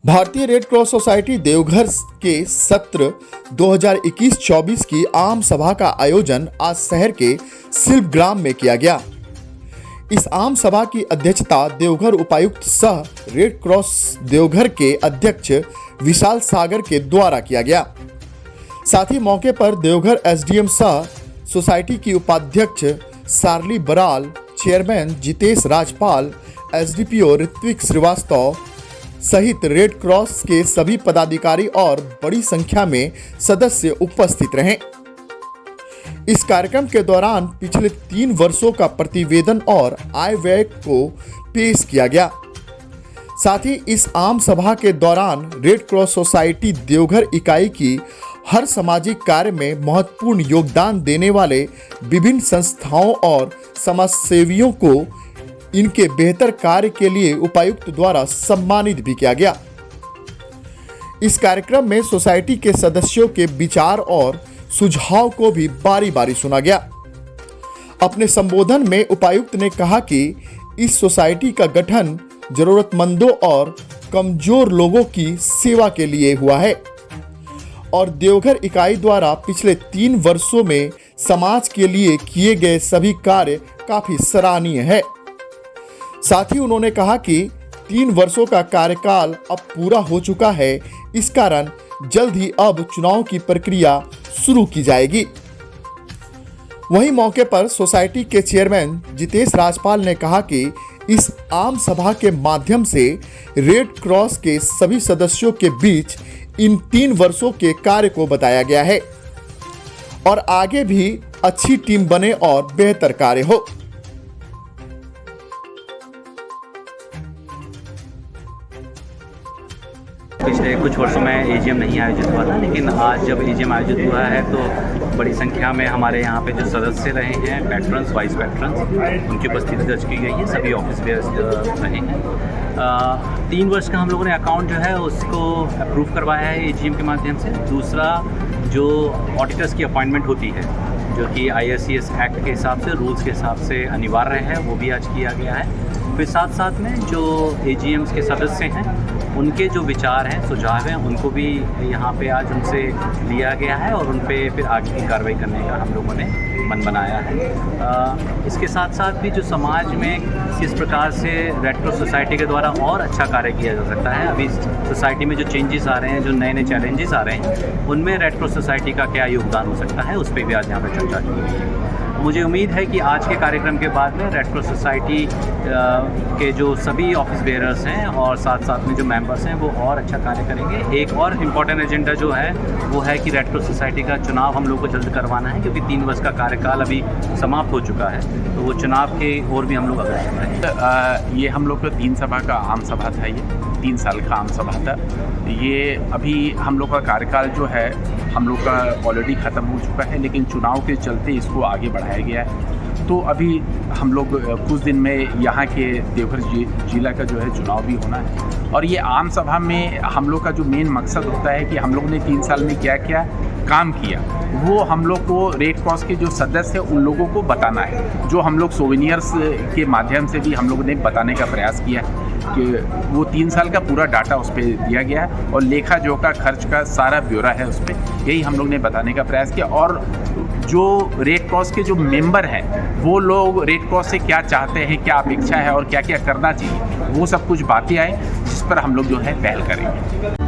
भारतीय red cross society Deoghar के सत्र 2021-24 की आम सभा का आयोजन आज शहर के शिल्पग्राम में किया गया। इस आम सभा की अध्यक्षता देवघर उपायुक्त सह रेड क्रॉस देवघर के अध्यक्ष विशाल सागर के द्वारा किया गया। साथ ही मौके पर देवघर एसडीएम सह सोसाइटी की उपाध्यक्ष सारली बराल, चेयरमैन जितेश राजपाल, एसडीपीओ ऋत्विक श्रीवास्तव सहित रेड क्रॉस के सभी पदाधिकारी और बड़ी संख्या में सदस्य उपस्थित रहे। इस कार्यक्रम के दौरान पिछले 3 वर्षों का प्रतिवेदन और आय व्यय को पेश किया गया। साथ ही इस आम सभा के दौरान रेड क्रॉस सोसाइटी देवघर इकाई की हर सामाजिक कार्य में महत्वपूर्ण योगदान देने वाले विभिन्न संस्थाओं और समाजसेवियों को इनके बेहतर कार्य के लिए उपायुक्त द्वारा सम्मानित भी किया गया। इस कार्यक्रम में सोसाइटी के सदस्यों के विचार और सुझाव को भी बारी बारी सुना गया। अपने संबोधन में उपायुक्त ने कहा कि इस सोसाइटी का गठन जरूरतमंदों और कमजोर लोगों की सेवा के लिए हुआ है और देवघर इकाई द्वारा पिछले 3 वर्षों में समाज के लिए किए गए सभी कार्य काफी सराहनीय है। साथ ही उन्होंने कहा कि 3 वर्षों का कार्यकाल अब पूरा हो चुका है, इस कारण जल्द ही अब चुनाव की प्रक्रिया शुरू की जाएगी। वहीं मौके पर सोसाइटी के चेयरमैन जितेश राजपाल ने कहा कि इस आम सभा के माध्यम से रेड क्रॉस के सभी सदस्यों के बीच इन 3 वर्षों के कार्य को बताया गया है और आगे भी अच्छी टीम बने और बेहतर कार्य हो। पिछले कुछ वर्षों में एजीएम नहीं आयोजित हुआ था, लेकिन आज जब एजीएम आयोजित हुआ है तो बड़ी संख्या में हमारे यहाँ पे जो सदस्य रहे हैं, पैट्रन्स, वाइस पैट्रन्स, उनकी उपस्थिति दर्ज की गई है। सभी ऑफिस बेयर्स रहे हैं। 3 वर्ष का हम लोगों ने अकाउंट जो है उसको अप्रूव करवाया है एजीएम के माध्यम से। दूसरा, जो ऑडिटर्स की अपॉइंटमेंट होती है, जो कि IRCS एक्ट के हिसाब से, रूल्स के हिसाब से अनिवार्य है, वो भी आज किया गया है। फिर साथ साथ में जो एजीएम्स के सदस्य हैं उनके जो विचार हैं, सुझाव हैं, उनको भी यहाँ पे आज उनसे लिया गया है और उन पे फिर आगे की कार्रवाई करने का हम लोगों ने मन बनाया है। इसके साथ साथ भी जो समाज में किस प्रकार से रेड क्रॉस सोसाइटी के द्वारा और अच्छा कार्य किया जा सकता है, अभी सोसाइटी में जो चेंजेस आ रहे हैं, जो नए नए चैलेंजेस आ रहे हैं, उनमें रेड क्रॉस सोसाइटी का क्या योगदान हो सकता है, उस पर भी आज यहाँ पर चर्चा की गई है। मुझे उम्मीद है कि आज के कार्यक्रम के बाद में रेड क्रॉस सोसाइटी के जो सभी ऑफिस बेयरर्स हैं और साथ साथ में जो मेंबर्स हैं वो और अच्छा कार्य करेंगे। एक और इम्पॉर्टेंट एजेंडा जो है वो है कि रेड क्रॉस सोसाइटी का चुनाव हम लोग को जल्द करवाना है, क्योंकि 3 वर्ष का कार्यकाल अभी समाप्त हो चुका है, तो वो चुनाव के और भी हम लोग अग्रसर हैं। ये हम लोग का 3 सभा का आम सभा था, ये 3 साल का आम सभा था। ये अभी हम लोग का कार्यकाल जो है हम लोग का ऑलरेडी ख़त्म हो चुका है, लेकिन चुनाव के चलते इसको आगे बढ़ाया गया है। तो अभी हम लोग कुछ दिन में यहाँ के देवघर जिला का जो है चुनाव भी होना है और ये आम सभा में हम लोग का जो मेन मकसद होता है कि हम लोग ने 3 साल में क्या क्या काम किया, वो हम लोग को रेड क्रॉस के जो सदस्य हैं उन लोगों को बताना है। जो हम लोग सोवेनियर्स के माध्यम से भी हम लोगों ने बताने का प्रयास किया है कि वो 3 साल का पूरा डाटा उस पर दिया गया है और लेखा जोखा खर्च का सारा ब्यौरा है उस पर, यही हम लोग ने बताने का प्रयास किया। और जो रेड क्रॉस के जो मेंबर हैं वो लोग रेड क्रॉस से क्या चाहते हैं, क्या अपेक्षा है और क्या क्या करना चाहिए, वो सब कुछ बातें आए जिस पर हम लोग जो है पहल करेंगे।